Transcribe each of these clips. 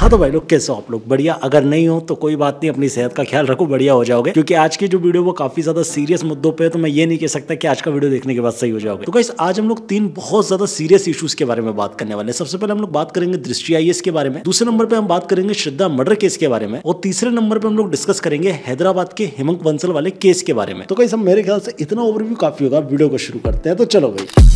हाँ तो भाई लोग कैसे हो आप लोग? बढ़िया। अगर नहीं हो तो कोई बात नहीं, अपनी सेहत का ख्याल रखो, बढ़िया हो जाओगे। क्योंकि आज की जो वीडियो वो काफी ज्यादा सीरियस मुद्दों पे है, तो मैं ये नहीं कह सकता कि आज का वीडियो देखने के बाद सही हो जाओगे। तो गाइस आज हम लोग 3 बहुत ज्यादा सीरियस इश्यूज के बारे में बात करने वाले हैं। सबसे पहले हम लोग बात करेंगे दृष्टि आईएएस के बारे में, दूसरे नंबर पे हम बात करेंगे श्रद्धा मर्डर केस के बारे में, और तीसरे नंबर पे हम लोग डिस्कस करेंगे हैदराबाद के हेमंत बंसल वाले केस के बारे में। तो गाइस मेरे ख्याल से इतना ओवरव्यू काफी होगा, वीडियो को शुरू करते हैं। तो चलो भाई।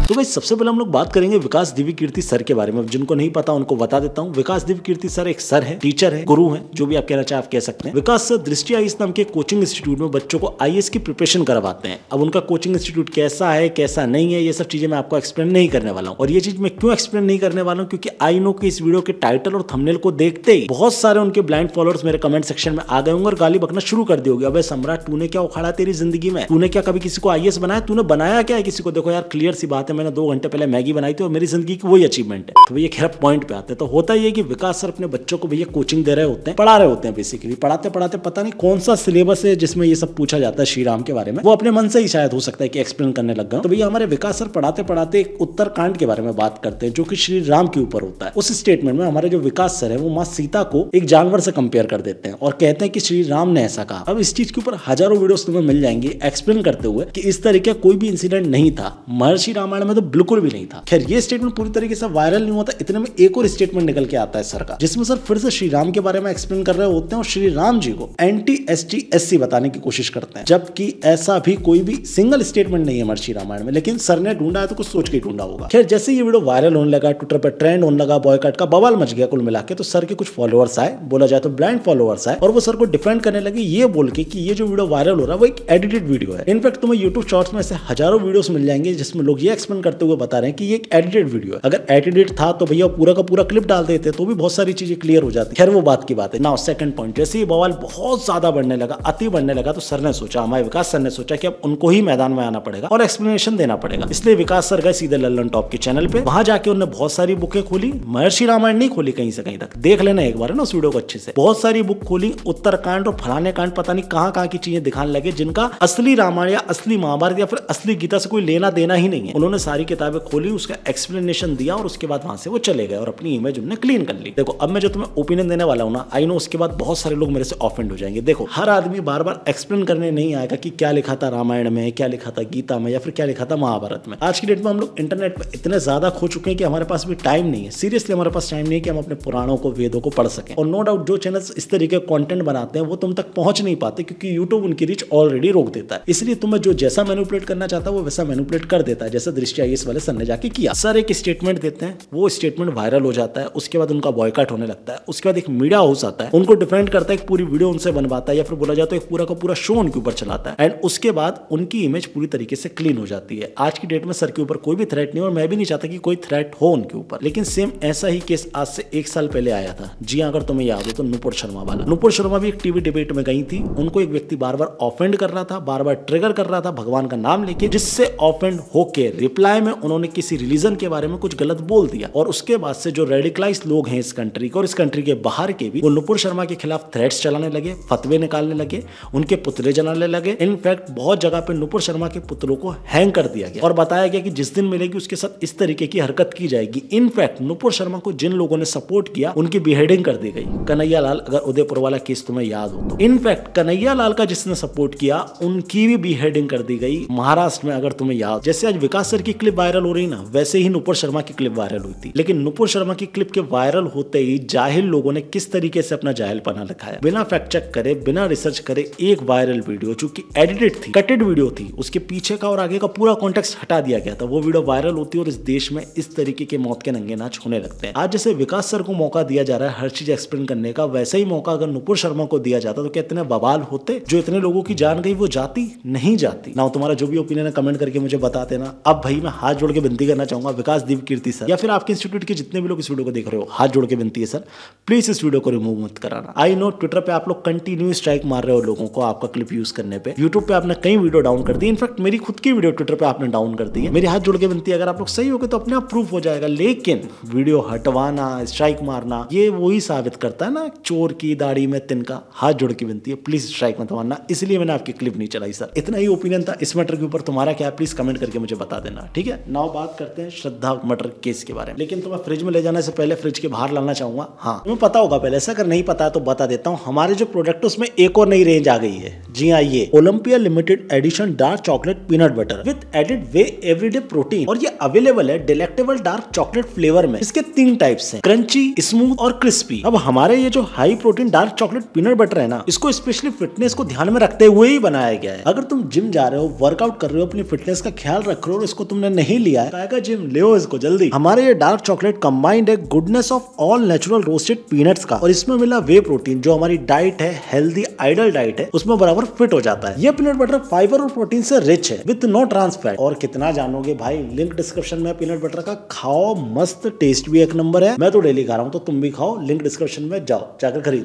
तो भाई सबसे पहले हम लोग बात करेंगे विकास दिव्यकीर्ति सर के बारे में। जिनको नहीं पता उनको बता देता हूँ। विकास दिव्यकीर्ति सर एक सर है, टीचर है, गुरु है, जो भी आप कहना चाहे आप कह सकते हैं। विकास सर दृष्टि आईएएस नाम के कोचिंग इंस्टीट्यूट में बच्चों को आईएएस की प्रिपरेशन करवाते हैं। अब उनका कोचिंग इंस्टीट्यूट कैसा है कैसा नहीं है, ये सब चीजें मैं आपको एक्सप्लेन नहीं करने वाला हूँ। और ये चीज मैं क्यों एक्सप्लेन नहीं करने वाला हूँ, क्योंकि आई नो कि इस वीडियो के टाइटल और थंबनेल को देखते ही बहुत सारे उनके ब्लाइंड फॉलोअर्स मेरे कमेंट सेक्शन में आ गए होंगे और गाली बकना शुरू कर दियोगे। अबे सम्राट, तूने क्या उखाड़ा तेरी जिंदगी में? तूने क्या कभी किसी को आईएएस बनाया? तूने बनाया क्या है किसी को? देखो यार, क्लियर सी बात है, मैंने 2 घंटे पहले मैगी बनाई थी और मेरी जिंदगी की वही अचीवमेंट है। तो भैया खैर पॉइंट पे आते हैं। तो होता ही है कि विकास सर अपने बच्चों को भैया कोचिंग दे रहे होते हैं, पढ़ा रहे होते हैं। बेसिकली पढ़ाते पढ़ाते पता नहीं कौन सा सिलेबस है जिसमें ये सब पूछा जाता है श्री राम के बारे में, वो अपने मन से ही शायद हो सकता है कि एक्सप्लेन करने लग गए। तो भैया हमारे विकास सर पढ़ाते पढ़ाते एक उत्तरकांड के बारे में बात करते हैं जो कि श्री राम के ऊपर होता है। उस स्टेटमेंट में हमारे जो विकास सर है वो माँ सीता को एक जानवर से कंपेयर कर देते हैं और कहते हैं कि श्री राम ने ऐसा कहा। अब इस चीज के ऊपर हजारों वीडियोस तुम्हें मिल जाएंगे एक्सप्लेन करते हुए कि इस तरीके का कोई भी इंसिडेंट नहीं था, महर्षि रामायण में तो बिल्कुल भी नहीं था। खैर ये स्टेटमेंट पूरी तरीके से वायरल नहीं होता, इतने में एक और स्टेटमेंट निकल के आता है सर का, जिसमें सर फिर से श्री राम के बारे में एक्सप्लेन कर रहे होते हैं और श्री राम जी को एंटी एसटी एससी बताने की कोशिश करते हैं, जबकि ऐसा भी कोई भी सिंगल स्टेटमेंट नहीं है महर्षि रामायण में। लेकिन सर ने ढूंढा है तो कुछ सोच के ढूंढा होगा। खैर जैसे ये वीडियो वायरल होने लगा, ट्विटर पर ट्रेंड होने लगा, बॉयकॉट का बवाल मच गया कुल मिला के, तो सर के कुछ फॉलोअर्स आए, बोला जाए तो ब्लाइंड फॉलोअर्स आए, और वो सर को डिफेंड करने लगे ये बोल के कि ये जो वीडियो वायरल हो रहा है वो एक एडिटेड वीडियो है। इनफैक्ट तुम्हें यूट्यूब शॉर्ट्स में ऐसे हजारों वीडियोस मिल जाएंगे जिसमें लोग ये एक्सप्लेन करते हुए बता रहे हैं कि ये एक एडिटेड वीडियो है। अगर एडिटेड था तो भैया पूरा का पूरा क्लिप डाल देते तो भी बहुत सारी चीजें क्लियर हो जाती। खैर वो बात की बात है। नाउ सेकंड पॉइंट, जैसे ये बवाल बहुत ज्यादा बढ़ने लगा, अति बढ़ने लगा, तो सर ने सोचा, हमारे विकास सर ने सोचा कि अब उनको ही मैदान में आना पड़ेगा और एक्सप्लेनेशन देना पड़ेगा। इसलिए विकास सर गए सीधे लल्लन टॉप के चैनल पे। वहां जाके उन्होंने बहुत सारी बुकें खोली, महर्षि रामायण नहीं खोली कहीं से कहीं तक, देख लेना एक बार है ना उस वीडियो को अच्छे से। बहुत सारी बुक खोली, उत्तरकांड और फलाने कांड, पता नहीं कहां की चीजें दिखाने लगे जिनका असली रामायण या असली महाभारत या फिर असली गीता से कोई लेना देना ही नहीं है। उन्होंने सारी किताबें खोली, उसका एक्सप्लेनेशन दिया और उसके बाद वहां से वो चले गए और अपनी इमेज उन्होंने क्लीन कर ली। देखो अब मैं जो तुम्हें ओपिनियन देने वाला हूं ना, आई नो उसके बाद बहुत सारे लोग मेरे से ऑफेंड हो जाएंगे। देखो हर आदमी बार बार एक्सप्लेन करने नहीं आएगा कि क्या लिखा था रामायण में, क्या लिखा था गीता में, या फिर क्या लिखा था महाभारत में। आज की डेट में हम लोग इंटरनेट पर इतने ज्यादा खो चुके हैं कि हमारे पास भी टाइम नहीं है। सीरियसली हमारे पास टाइम नहीं है कि हम अपने पुराणों को, वेदों को पढ़ सकें। और नो डाउट जो चैनल्स इस तरीके का कंटेंट बनाते हैं वो तुम तक पहुंच नहीं पाते, क्योंकि यूट्यूब उनकी रीच ऑलरेडी रोक देता है। इसलिए तुम्हें जो जैसा मैनिपुलेट करना चाहता है वो वैसा मैनिपुलेट कर देता है, जैसा दृष्टि आईएएस वाले सर ने जाके किया। सर एक स्टेटमेंट देते हैं, वो स्टेटमेंट वायरल हो जाता है, उसके बाद उनका बॉयकॉट होने लगता है। उसके बाद एक मीडिया हाउस आता है, उनको डिफेंड करता है, एक पूरी वीडियो उनसे बनवाता है, या फिर बोला जाए तो एक पूरा का पूरा शो उनके ऊपर चलाता है, एंड उसके बाद उनकी इमेज पूरी तरीके से क्लीन हो जाती है। आज की डेट में सर के ऊपर कोई भी थ्रेट नहीं, और मैं भी नहीं चाहता कि कोई थ्रेट हो उनके ऊपर। लेकिन सेम ऐसा ही केस आज से 1 साल पहले आया था। जी अगर तुम्हें याद हो तो नुपुर शर्मा वाला। नुपुर शर्मा भी एक टीवी डिबेट में गई थी, उनको एक व्यक्ति बार बार ऑफेंड कर रहा था, बार बार ट्रिगर कर रहा था भगवान का नाम लेके, जिससे ऑफेंड होके रिप्लाई में उन्होंने किसी रिलीजन के बारे में कुछ गलत बोल दिया। और उसके बाद से जो रेडिकलाइज लोग हैं इस कंट्री के और इस कंट्री के बाहर के भी, वो नुपुर शर्मा के खिलाफ थ्रेट्स चलाने लगे, फतवे निकालने लगे, उनके पुतले जलाने लगे। इनफैक्ट बहुत जगह पे नुपुर शर्मा के पुतलों को हैंग कर दिया गया और बताया गया कि जिस दिन मिलेगी उसके साथ इस तरीके की हरकत की जाएगी। इनफैक्ट नुपुर शर्मा को जिन लोगों ने सपोर्ट किया उनकी बिहेडिंग कर दी गई। कन्हैया लाल, अगर उदयपुर वाला केस तुम्हें याद हो तो, इनफैक्ट कन्हैया लाल का जिसने सपोर्ट किया उनकी भी बिहेडिंग कर दी गई महाराष्ट्र में, अगर तुम्हें याद। जैसे आज विकास सर की क्लिप वायरल हो रही ना, वैसे ही नुपुर शर्मा की क्लिप वायरल हुई थी। लेकिन नुपुर शर्मा की क्लिप के वायरल होते ही जाहिल लोगों ने किस तरीके से अपना जाहिलपना दिखाया, बिना फैक्ट चेक करे, बिना रिसर्च करे। एक वायरल वीडियो जो कि एडिटेड थी, कटेड वीडियो थी, उसके पीछे का और आगे का पूरा कॉन्टेक्स्ट हटा दिया गया था, वो वीडियो वायरल होती है और इस देश में इस तरीके के मौत के नंगे नाच होने लगते हैं। आज जैसे विकास सर को मौका दिया जा रहा है हर चीज एक्सप्लेन करने का, वैसे ही मौका अगर नुपुर शर्मा को दिया जाता तो क्या इतने बवाल होते? जो इतने लोगों की जान गई वो जाती नहीं जाती ना। तुम्हारा जो भी ओपिनियन है कमेंट करके मुझे बता देना। अब भाई मैं हाथ जोड़ के विनती करना चाहूंगा विकास दिव्यकीर्ति सर या फिर आपके इंस्टीट्यूट के जितने भी लोग इस वीडियो को देख रहे हो, हाथ जोड़ के विनती है सर, प्लीज इस वीडियो को रिमूव मत कराना। आई नो ट्विटर पे आप लोग कंटिन्यू स्ट्राइक मार रहे हो लोगों को आपका क्लिप यूज करने पे, यूट्यूब पे आपने कई वीडियो डाउन कर दी, इनफैक्ट मेरी खुद की वीडियो ट्विटर पे आपने डाउन कर दी है। मेरी हाथ जोड़ के विनती है, अगर आप लोग सही हो गए तो अपने आप प्रूफ हो जाएगा, लेकिन वीडियो हटवाना, स्ट्राइक मारना, ये वही साबित करता है ना चोर की दाढ़ी में तिनका। हाथ जोड़ के विनती है, प्लीज स्ट्राइक मत मारना, इसलिए मैंने आपकी क्लिप नहीं चलाई सर। इतना ही ओपिनियन था इस मैटर के ऊपर, तुम्हारा क्या है प्लीज कमेंट करके मुझे बता देना। ठीक है, नाउ बात करते हैं श्रद्धा मर्डर केस के बारे में। लेकिन तुम्हें फ्रिज में ले जाने से पहले फ्रिज के बाहर लाना चाहूंगा। हाँ, तुम्हें पता होगा पहले से, अगर नहीं पता है तो बता देता हूँ। हमारे जो प्रोडक्ट उसमें एक और नई रेंज आ गई है। जी हाँ, ये Olympia limited edition dark chocolate peanut butter with added whey everyday protein, और ये अवेलेबल है डिलेक्टेबल डार्क चॉकलेट फ्लेवर में। इसके 3 टाइप्स हैं, क्रंची, स्मूथ और क्रिस्पी। अब हमारे ये जो high protein dark chocolate peanut butter है ना, इसको स्पेशली फिटनेस को ध्यान में रखते हुए ही बनाया गया है। अगर तुम जिम जा रहे हो, वर्कआउट कर रहे हो, अपनी फिटनेस का ख्याल रख रहे हो और इसको तुमने नहीं लिया है, जिम ले इसको जल्दी। हमारे ये डार्क चॉकलेट कंबाइंड है goodness of all natural roasted peanuts का, और इसमें मिला वे प्रोटीन जो हमारी डाइट है, हेल्दी आइडल डाइट है, उसमें बराबर फिट हो जाता है। ये पीनट बटर फाइबर और प्रोटीन से रिच है विद नो ट्रांस फैट। और कितना जानोगे भाई, लिंक डिस्क्रिप्शन में पीनट बटर का। खाओ, मस्त, टेस्ट भी एक नंबर है। मैं तो डेली खा रहा हूँ, तो तुम भी खाओ। लिंक डिस्क्रिप्शन में जाओ, जाकर खरीदो।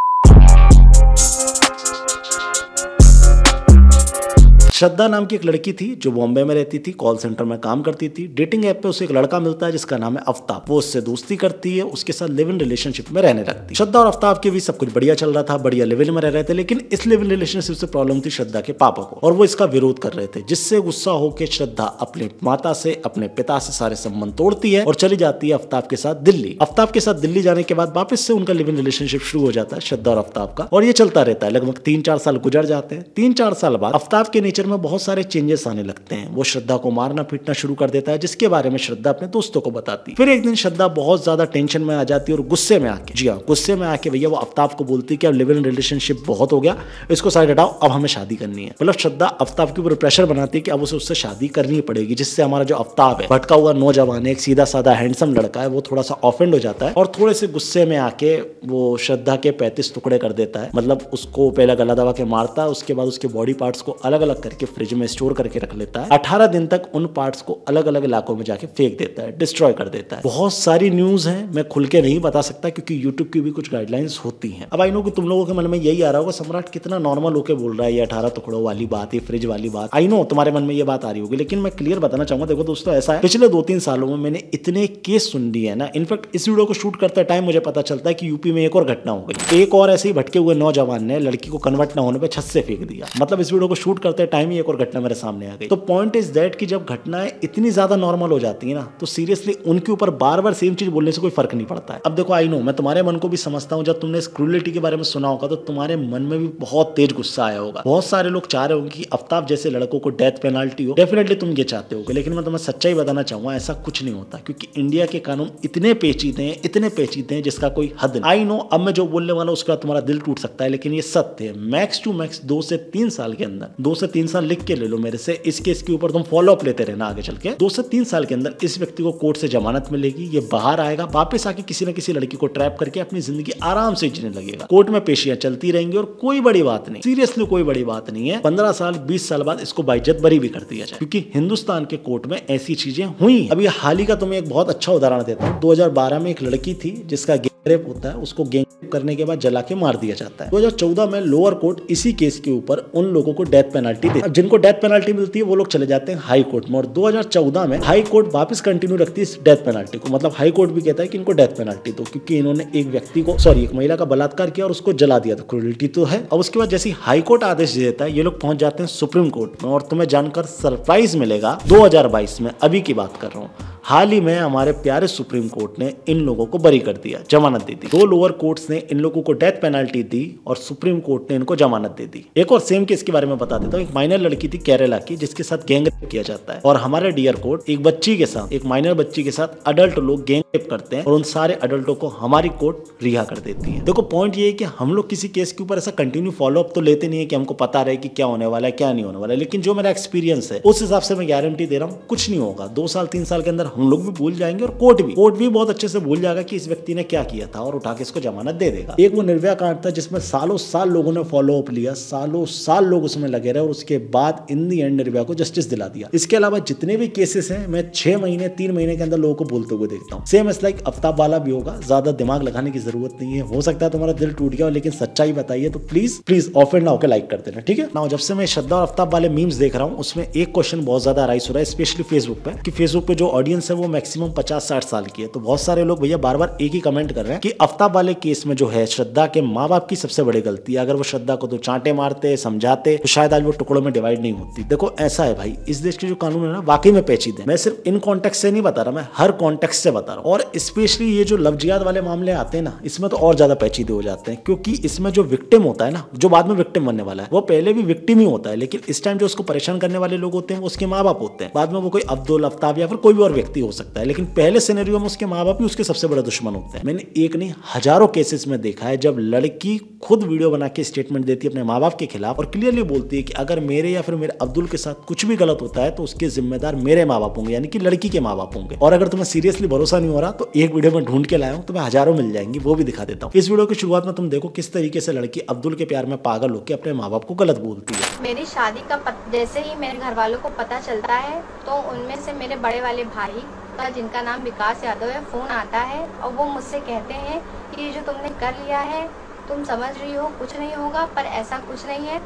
श्रद्धा नाम की एक लड़की थी जो बॉम्बे में रहती थी, कॉल सेंटर में काम करती थी। डेटिंग ऐप पे उसे एक लड़का मिलता है जिसका नाम है आफ्ताब। वो उससे दोस्ती करती है, उसके साथ लिव इन रिलेशनशिप में रहने लगती है। श्रद्धा और आफ्ताब के बीच सब कुछ बढ़िया चल रहा था, बढ़िया लिव इन में रह रहे थे। लेकिन इस लिव इन रिलेशनशिप से प्रॉब्लम थी श्रद्धा के पापा को, और वो इसका विरोध कर रहे थे, जिससे गुस्सा होकर श्रद्धा अपने माता से, अपने पिता से सारे संबंध तोड़ती है और चली जाती है आफ्ताब के साथ दिल्ली। आफ्ताब के साथ दिल्ली जाने के बाद वापस से उनका लिव इन रिलेशनशिप शुरू हो जाता है श्रद्धा और आफ्ताब का, और ये चलता रहता है। लगभग 3-4 साल गुजर जाते हैं। 3-4 साल बाद आफ्ताब के नेचर में बहुत सारे चेंजेस आने लगते हैं। वो श्रद्धा को मारना पीटना शुरू कर देता है, जिसके बारे में श्रद्धा अपने दोस्तों को बताती है। फिर एक दिन श्रद्धा बहुत ज्यादा टेंशन में आ जाती है और गुस्से में आके, जी हाँ, गुस्से में आके भैया वो आफ्ताब को बोलती है कि अब लिव इन रिलेशनशिप बहुत हो गया, इसको साइड हटाओ, अब हमें शादी करनी है। मतलब श्रद्धा आफ्ताब के ऊपर प्रेशर बनाती है कि अब उसे उससे शादी करनी पड़ेगी, जिससे हमारा जो आफ्ताब है, भटका हुआ नौजवान है, एक सीधा साधा हैंडसम लड़का है, वो थोड़ा सा ऑफेंड हो जाता है और थोड़े से गुस्से में आके वो श्रद्धा के 35 टुकड़े कर देता है। मतलब उसको पहले गला दबा के मारता है, उसके बाद उसके बॉडी पार्ट्स को अलग अलग करके फ्रिज में स्टोर करके रख लेता है। 18 दिन तक उन पार्ट्स को अलग अलग इलाकों में जाके फेंक देता है, डिस्ट्रॉय कर देता है। बहुत सारी न्यूज है, मैं खुल के नहीं बता सकता क्योंकि यूट्यूब की भी कुछ गाइडलाइंस होती हैं। अब आई नो कि तुम लोगों के मन में यही आ रहा होगा, सम्राट कितना नॉर्मल होकर बोल रहा है, ये 18 टुकड़ों वाली बात, ये फ्रिज वाली बात। आई नो तुम्हारे मन में ये बात आ रही होगी, लेकिन मैं क्लियर बताना चाहूंगा। देखो दोस्तों, ऐसा है, पिछले 2-3 सालों में मैंने इतने केस सुन लिए है ना। इनफैक्ट इस वीडियो को शूट करते टाइम मुझे पता चलता है कि यूपी में एक और घटना हो गई। एक और ऐसे ही भटके हुए नौजवान ने लड़की को कन्वर्ट न होने पर छत से फेंक दिया। मतलब इस वीडियो को शूट करते टाइम ही एक और घटना मेरे सामने आ गई। तो पॉइंट इज दैट कि जब घटनाएं इतनी ज्यादा नॉर्मल हो जाती है ना, तो सीरियसली उनके ऊपर बार बार सेम चीज बोलने से कोई फर्क नहीं पड़ता है। अब देखो, आई नो मैं तुम्हारे मन को भी समझता हूँ। जब तुमने इस क्रूलिटी के बारे में सुना होगा तो तुम्हारे मन में भी बहुत तेज गुस्सा आया होगा। बहुत सारे लोग चाह रहे होंगे कि आफ्ताब जैसे लड़कों को डेथ पेनाल्टी हो। डेफिनेटली तुम ये चाहते होगे, लेकिन मैं तुम्हें सच्चाई बताना चाहूंगा, ऐसा कुछ नहीं होता, क्योंकि इंडिया के कानून इतने पेचीदे हैं, इतने पेचीदे हैं जिसका कोई हद नहीं। आई नो अब मैं जो बोलने वाला हूं उसके बाद तुम्हारा दिल टूट सकता है, लेकिन ये सत्य है। मैक्स टू मैक्स 2 से 3 साल के अंदर, 2 से 3 साल लिख के ले लो मेरे से, इस केस के ऊपर तुम फॉलो अप लेते रहना आगे चल के। 2 से 3 साल के अंदर इस व्यक्ति को कोर्ट से जमानत मिलेगी, ये बाहर आएगा, वापस आके किसी न किसी लड़की को ट्रैप करके अपनी जिंदगी आराम से जीने लगेगा। कोर्ट में पेशियां चलती रहेंगी और कोई बड़ी बात नहीं, सीरियसली कोई बड़ी बात नहीं है। 15 साल 20 साल बाद इसको बाइज्जत बरी भी कर दिया जाए, क्योंकि हिंदुस्तान के कोर्ट में ऐसी चीजें हुई। अभी हाल ही का तुम्हें एक बहुत अच्छा उदाहरण देता हूँ। 2012 में एक लड़की थी जिसका रेप होता है, उसको गैंग करने के बाद जला के मार दिया जाता है। 2014 में लोअर कोर्ट इसी केस के ऊपर उन लोगों को डेथ पेनल्टी दे। अब जिनको डेथ पेनल्टी मिलती है वो लोग चले जाते हैं हाई कोर्ट में, और 2014 में हाई कोर्ट वापस कंटिन्यू रखती है इस डेथ पेनल्टी को। मतलब हाई कोर्ट भी कहता है कि इनको डेथ पेनल्टी दो, क्योंकि इन्होंने एक व्यक्ति को, एक महिला का बलात्कार किया और उसको जला दिया, तो क्रूरल्टी तो है। अब उसके बाद जैसे हाई कोर्ट आदेश देता है, ये लोग पहुंच जाते हैं सुप्रीम कोर्ट में, और तुम्हें जानकर सरप्राइज मिलेगा 2022 में, अभी की बात कर रहा हूँ, हाल ही में हमारे प्यारे सुप्रीम कोर्ट ने इन लोगों को बरी कर दिया, जमानत दे दी। 2 लोअर कोर्ट्स ने इन लोगों को डेथ पेनल्टी दी और सुप्रीम कोर्ट ने इनको जमानत दे दी। एक और सेम केस के बारे में बता देता हूँ। एक माइनर लड़की थी केरला की, जिसके साथ गैंग रेप किया जाता है, और हमारे डियर कोर्ट एक बच्ची के साथ, एक माइनर बच्ची के साथ अडल्ट लोग गैंग रेप करते हैं, और उन सारे अडल्टों को हमारी कोर्ट रिहा कर देती है। देखो पॉइंट ये है कि हम लोग किसी केस के ऊपर ऐसा कंटिन्यू फॉलो अप तो लेते नहीं है कि हमको पता रहे कि क्या होने वाला है क्या नहीं होने वाला है, लेकिन जो मेरा एक्सपीरियंस है उस हिसाब से मैं गारंटी दे रहा हूँ कुछ नहीं होगा। 2 साल 3 साल के अंदर हम लोग भी भूल जाएंगे, और कोर्ट भी बहुत अच्छे से भूल जाएगा कि इस व्यक्ति ने क्या किया था, और उठा के इसको जमानत दे देगा। एक वो निर्भया कांड था जिसमें सालों साल लोगों ने फॉलो अप लिया, सालों साल लोग उसमें लगे रहे, और उसके बाद इन दी एंड निर्भया को जस्टिस दिला दिया। इसके अलावा जितने भी केसेस हैं, मैं 6 महीने 3 महीने के अंदर लोगों को बोलते हुए देखता हूँ। सेम इस लाइक आफ्ताब वाला भी होगा, ज्यादा दिमाग लगाने की जरूरत नहीं है। हो सकता है तुम्हारा दिल टूट गया, लेकिन सच्चाई बताइए तो प्लीज ऑफेंड ना होकर लाइक कर देना, ठीक है ना। जब से मैं श्रद्धा और आफ्ताब वाले मीम्स देख रहा हूँ, उसमें एक क्वेश्चन बहुत ज्यादा राइज हो रहा है, स्पेशली फेसबुक पे, कि फेसबुक पे जो ऑडियंस ऑडियंस है वो मैक्सिमम 50-60 साल की है। तो बहुत सारे लोग भैया बार बार एक ही कमेंट कर रहे हैं कि आफ्ताब वाले केस में जो है श्रद्धा के माँ बाप की सबसे बड़ी गलती है। अगर वो श्रद्धा को तो चांटे मारते, समझाते, तो शायद आज वो टुकड़ों में डिवाइड नहीं होती। देखो ऐसा है भाई, इस देश के जो कानून है ना वाकई में पेचीदे। मैं सिर्फ इन कॉन्टेक्स्ट से नहीं बता रहा, मैं हर कॉन्टेक्स्ट से बता रहा हूँ। और स्पेशली ये जो लव जिहाद वाले मामले आते हैं ना, इसमें तो और ज्यादा पेचीदे हो जाते हैं, क्योंकि इसमें जो विक्टिम होता है ना, जो बाद में विक्टिम बनने वाला है, वो पहले भी विक्टिम ही होता है, लेकिन इस टाइम जो उसको परेशान करने वाले लोग होते हैं वो उसके माँ बाप होते हैं। बाद में वो कोई अब्दुल, आफ्ताब या फिर कोई भी और व्यक्ति हो सकता है, लेकिन पहले सिनेरियो में उसके माँ बाप ही उसके सबसे बड़ा दुश्मन होते हैं। मैंने एक नहीं हजारों केसेस में देखा है जब लड़की खुद वीडियो बना के स्टेटमेंट देती है अपने माँ बाप के खिलाफ और क्लियरली बोलती है कि अगर मेरे या फिर मेरे अब्दुल के साथ कुछ भी गलत होता है तो उसके जिम्मेदार मेरे माँ बाप होंगे, यानी कि लड़की के माँ बाप होंगे। और अगर तुम्हें सीरियसली भरोसा नहीं हो रहा तो एक वीडियो में ढूंढ के लाया हूं, तुम्हें हजारों मिल जाएंगी, वो भी दिखा देता हूँ। इस वीडियो की शुरुआत में तुम देखो किस तरीके से लड़की अब्दुल के प्यार में पागल होकर अपने माँ बाप को गलत बोलती है। मेरी शादी का जैसे ही मेरे घर वालों को पता चलता है तो उनमें से मेरे बड़े वाले भाई का, जिनका नाम विकास यादव है, फोन आता है और वो मुझसे कहते हैं कि ये जो तुमने कर लिया है, तुम समझ रही हो कुछ नहीं होगा, पर ऐसा कुछ नहीं है,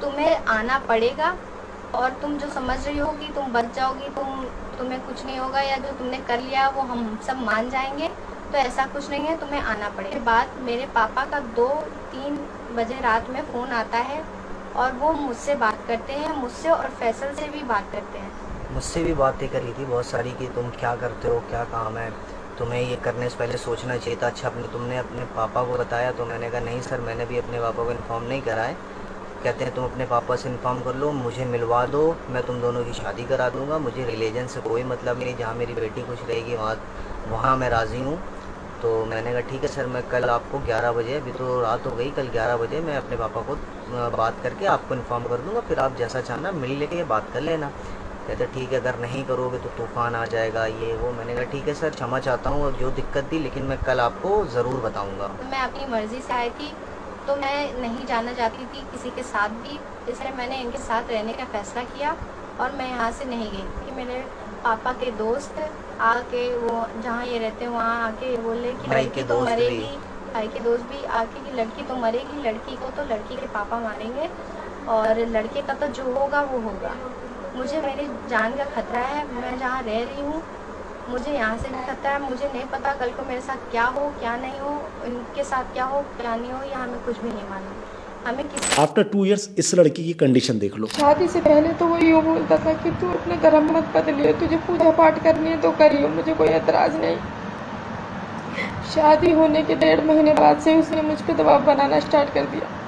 तुम्हें आना पड़ेगा और तुम जो समझ रही हो कि तुम बच जाओगी, तुम्हें कुछ नहीं होगा, या जो तुमने कर लिया वो हम सब मान जाएंगे, तो ऐसा कुछ नहीं है, तुम्हें आना पड़ेगा। बाद मेरे पापा का 2-3 बजे रात में फ़ोन आता है और वो मुझसे बात करते हैं, मुझसे और फैसल से भी बात करते हैं। मुझसे भी बातें करी थी बहुत सारी कि तुम क्या करते हो, क्या काम है, तुम्हें ये करने से पहले सोचना चाहिए था। अच्छा तुमने अपने पापा को बताया? तो मैंने कहा नहीं सर, मैंने भी अपने पापा को इन्फॉर्म नहीं करा है। कहते हैं तुम अपने पापा से इन्फॉर्म कर लो, मुझे मिलवा दो, मैं तुम दोनों की शादी करा दूंगा, मुझे रिलीजन से कोई मतलब नहीं, जहाँ मेरी बेटी खुश रहेगी वहाँ मैं राज़ी हूँ। तो मैंने कहा ठीक है सर, मैं कल आपको 11 बजे, अभी तो रात हो गई, कल 11 बजे मैं अपने पापा को बात करके आपको इन्फॉर्म कर दूँगा, फिर आप जैसा चाहना मिल लेके बात कर लेना। कहते ठीक है, अगर नहीं करोगे तो तूफ़ान आ जाएगा, ये वो। मैंने कहा ठीक है सर, क्षमा चाहता हूँ जो दिक्कत थी, लेकिन मैं कल आपको ज़रूर बताऊँगा। मैं अपनी मर्ज़ी से आई थी, तो मैं नहीं जाना चाहती थी किसी के साथ भी, इसलिए मैंने इनके साथ रहने का फ़ैसला किया और मैं यहाँ से नहीं गई। कि मेरे पापा के दोस्त आके, वो जहाँ ये रहते हैं वहाँ आके बोले कि लड़की तो मरेगी, भाई के दोस्त भी आके कि लड़की तो मरेगी, लड़की को तो लड़की के पापा मारेंगे और लड़के का तो जो होगा वो होगा। मुझे मेरी जान का खतरा है, मैं जहाँ रह रही हूँ मुझे यहाँ से भी खतरा है, मुझे नहीं पता कल को मेरे साथ क्या हो क्या नहीं हो, इनके साथ क्या हो क्या नहीं हो, ये हमें कुछ भी नहीं मालूम। हमें किस आफ्टर 2 इयर्स इस लड़की की कंडीशन देख लो। शादी से पहले तो वो यूँ बोलता था कि तू अपने धर्म मत बदलियो, तुझे पूजा पाठ करनी है तो करियो, मुझे कोई एतराज़ नहीं। शादी होने के 1.5 महीने बाद से उसने मुझ पर दबाव बनाना स्टार्ट कर दिया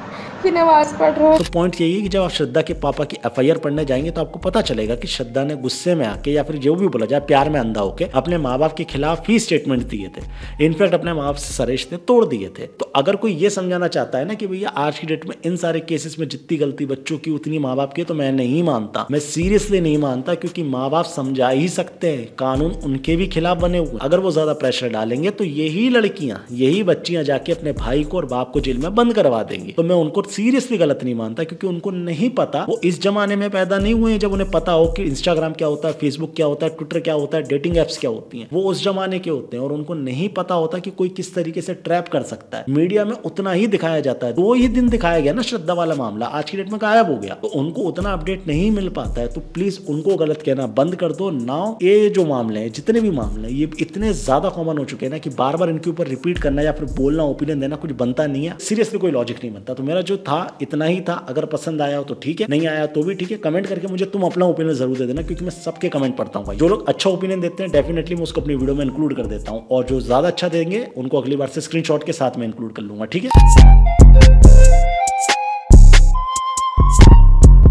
कि नमाज पढ़ रहा हूँ। तो पॉइंट यही है कि जब आप श्रद्धा के पापा की FIR पढ़ने जाएंगे तो आपको पता चलेगा कि श्रद्धा ने गुस्से में आके या फिर जो भी बोला जाए प्यार में अंधा होके अपने माँ बाप के खिलाफ ही स्टेटमेंट दिए थे। इनफैक्ट अपने माँ बाप से सारे रिश्ते तोड़ दिए थे। तो अगर कोई ये समझाना चाहता है ना कि भैया आज की डेट में इन सारे केसेस में जितनी गलती बच्चों की उतनी माँ बाप की, तो मैं नहीं मानता, मैं सीरियसली नहीं मानता, क्योंकि माँ बाप समझा ही सकते हैं, कानून उनके भी खिलाफ बने हुए। अगर वो ज्यादा प्रेशर डालेंगे तो यही लड़कियां, यही बच्चियां जाके अपने भाई को और बाप को जेल में बंद करवा देंगी। तो मैं उनको सीरियसली गलत नहीं मानता, क्योंकि उनको नहीं पता, वो इस जमाने में पैदा नहीं हुए हैं जब उन्हें पता हो कि इंस्टाग्राम क्या होता है, फेसबुक क्या होता है, ट्विटर क्या होता है, डेटिंग एप्स क्या होती हैं। वो उस जमाने के होते हैं और उनको नहीं पता होता कि कोई किस तरीके से ट्रैप कर सकता है। मीडिया में उतना ही दिखाया जाता है, 2 ही दिन दिखाया गया ना श्रद्धा वाला मामला, आज की डेट में गायब हो गया, तो उनको उतना अपडेट नहीं मिल पाता है। तो प्लीज उनको गलत कहना बंद कर दो। नाउ ये जो मामले हैं, जितने भी मामले हैं, ये इतने ज्यादा कॉमन हो चुके हैं ना कि बार बार इनके ऊपर रिपीट करना या फिर बोलना, ओपिनियन देना कुछ बनता नहीं है। सीरियसली कोई लॉजिक नहीं बनता। तो मेरा जो था इतना ही था। अगर पसंद आया हो तो ठीक है, नहीं आया तो भी ठीक है। कमेंट करके मुझे तुम अपना ओपिनियन जरूर दे देना, क्योंकि मैं सबके कमेंट पढ़ता हूँ। जो लोग अच्छा ओपिनियन देते हैं डेफिनेटली मैं उसको अपनी वीडियो में इंक्लूड कर देता हूँ, और जो ज्यादा अच्छा देंगे उनको अगली बार से स्क्रीनशॉट के साथ में इंक्लूड कर लूंगा। ठीक है।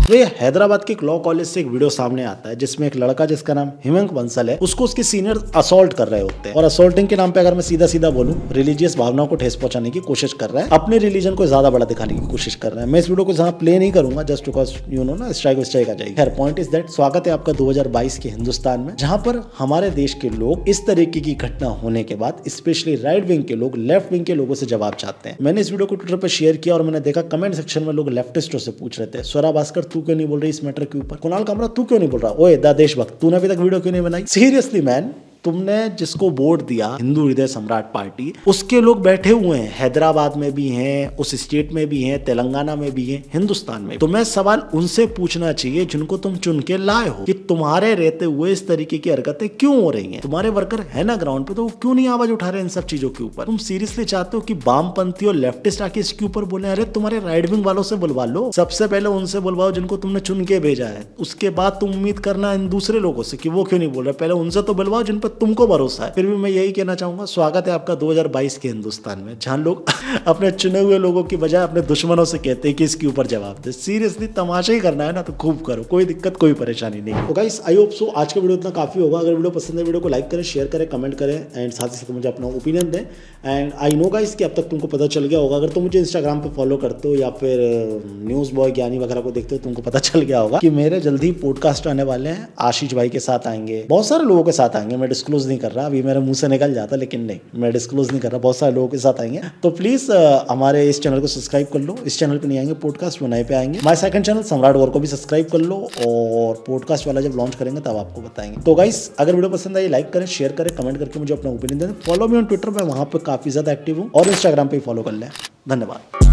तो ये हैदराबाद के एक लॉ कॉलेज से एक वीडियो सामने आता है जिसमें एक लड़का जिसका नाम हिमंक बंसल है, उसको उसके सीनियर असॉल्ट कर रहे होते हैं। और असॉल्टिंग के नाम पे अगर मैं सीधा सीधा बोलूं, रिलीजियस भावनाओं को ठेस पहुंचाने की कोशिश कर रहा है, अपने रिलीजन को ज्यादा बड़ा दिखाने की कोशिश कर रहा है। मैं इस वीडियो को जहां प्ले नहीं करूंगा जस्ट बिकॉज यू नो ना स्ट्राइक आ जाएगी। खैर पॉइंट इज दैट, स्वागत है आपका 2022 के हिंदुस्तान में, जहां पर हमारे देश के लोग इस तरीके की घटना होने के बाद स्पेशली राइट विंग के लोग लेफ्ट विंग के लोगों से जवाब चाहते हैं। मैंने इस वीडियो को ट्विटर पर शेयर किया और मैंने देखा कमेंट सेक्शन में लोग लेफ्टिस्टों से पूछ रहे थे, स्वरा भास्कर तू क्यों नहीं बोल रही इस मैटर के ऊपर, कुणाल कामरा तू क्यों नहीं बोल रहा, ओए दा देशभक्त तूने अभी तक वीडियो क्यों नहीं बनाई। सीरियसली मैन, तुमने जिसको वोट दिया हिंदू हृदय सम्राट पार्टी, उसके लोग बैठे हुए हैं, हैदराबाद में भी हैं, उस स्टेट में भी हैं, तेलंगाना में भी हैं, हिंदुस्तान में। तुम्हें सवाल उनसे पूछना चाहिए जिनको तुम चुन के लाए हो कि तुम्हारे रहते हुए इस तरीके की हरकतें क्यों हो रही हैं। तुम्हारे वर्कर है ना ग्राउंड पे, तो वो क्यों नहीं आवाज उठा रहे इन सब चीजों के ऊपर। तुम सीरियसली चाहते हो कि वामपंथी और लेफ्टिस्ट आके इसके ऊपर बोले? अरे तुम्हारे राइट विंग वालों से बुलवा लो, सबसे पहले उनसे बुलवाओ जिनको तुमने चुन के भेजा है। उसके बाद तुम उम्मीद करना इन दूसरे लोगों से कि वो क्यों नहीं बोल रहे। पहले उनसे तो बुलवाओ जिन पर तुमको भरोसा है। फिर भी मैं यही कहना चाहूंगा, स्वागत है आपका 2022 के हिंदुस्तान में, जहां लोग अपने चुने हुए लोगों की बजाय अपने दुश्मनों से कहते हैं कि इसके ऊपर जवाब दे। सीरियसली तमाशा ही करना है ना तो खूब करो, कोई दिक्कत कोई परेशानी नहीं। तो गाइस आई होप सो आज का वीडियो इतना काफी होगा। अगर वीडियो पसंद है वीडियो को लाइक करें, शेयर करें, कमेंट करें एंड साथ ही साथ मुझे अपना ओपिनियन दें। एंड आई नो गाइस कि अब तक तुमको पता चल गया होगा, अगर तुम मुझे इंस्टाग्राम पे फॉलो करते हो या फिर न्यूज़ बॉय ज्ञानी वगैरह को देखते हो, तुमको पता चल गया होगा कि मेरे जल्दी पॉडकास्ट आने वाले हैं। आशीष भाई के साथ आएंगे, बहुत सारे लोगों के साथ आएंगे, मैं डिस्क्लोज नहीं कर रहा, अभी मेरे मुंह से निकल जाता लेकिन नहीं, मैं डिस्क्लोज नहीं कर रहा, बहुत सारे लोगों के साथ आएंगे। तो प्लीज हमारे इस चैनल को सब्सक्राइब कर लो। इस चैनल पे नहीं आएंगे पॉडकास्ट, वो नए पे आएंगे। माय सेकंड चैनल सम्राट वॉर को भी सब्सक्राइब कर लो और पॉडकास्ट वाला जब लॉन्च करेंगे तब आपको बताएंगे। तो गाइस अगर वीडियो पसंद आई लाइक करें, शेयर करें, कमेंट करके मुझे अपना ओपिनियन दें। फॉलो मी ऑन ट्विटर, मैं वहां पर काफी ज्यादा एक्टिव हूँ, और इंस्टाग्राम पे फॉलो कर लें। धन्यवाद।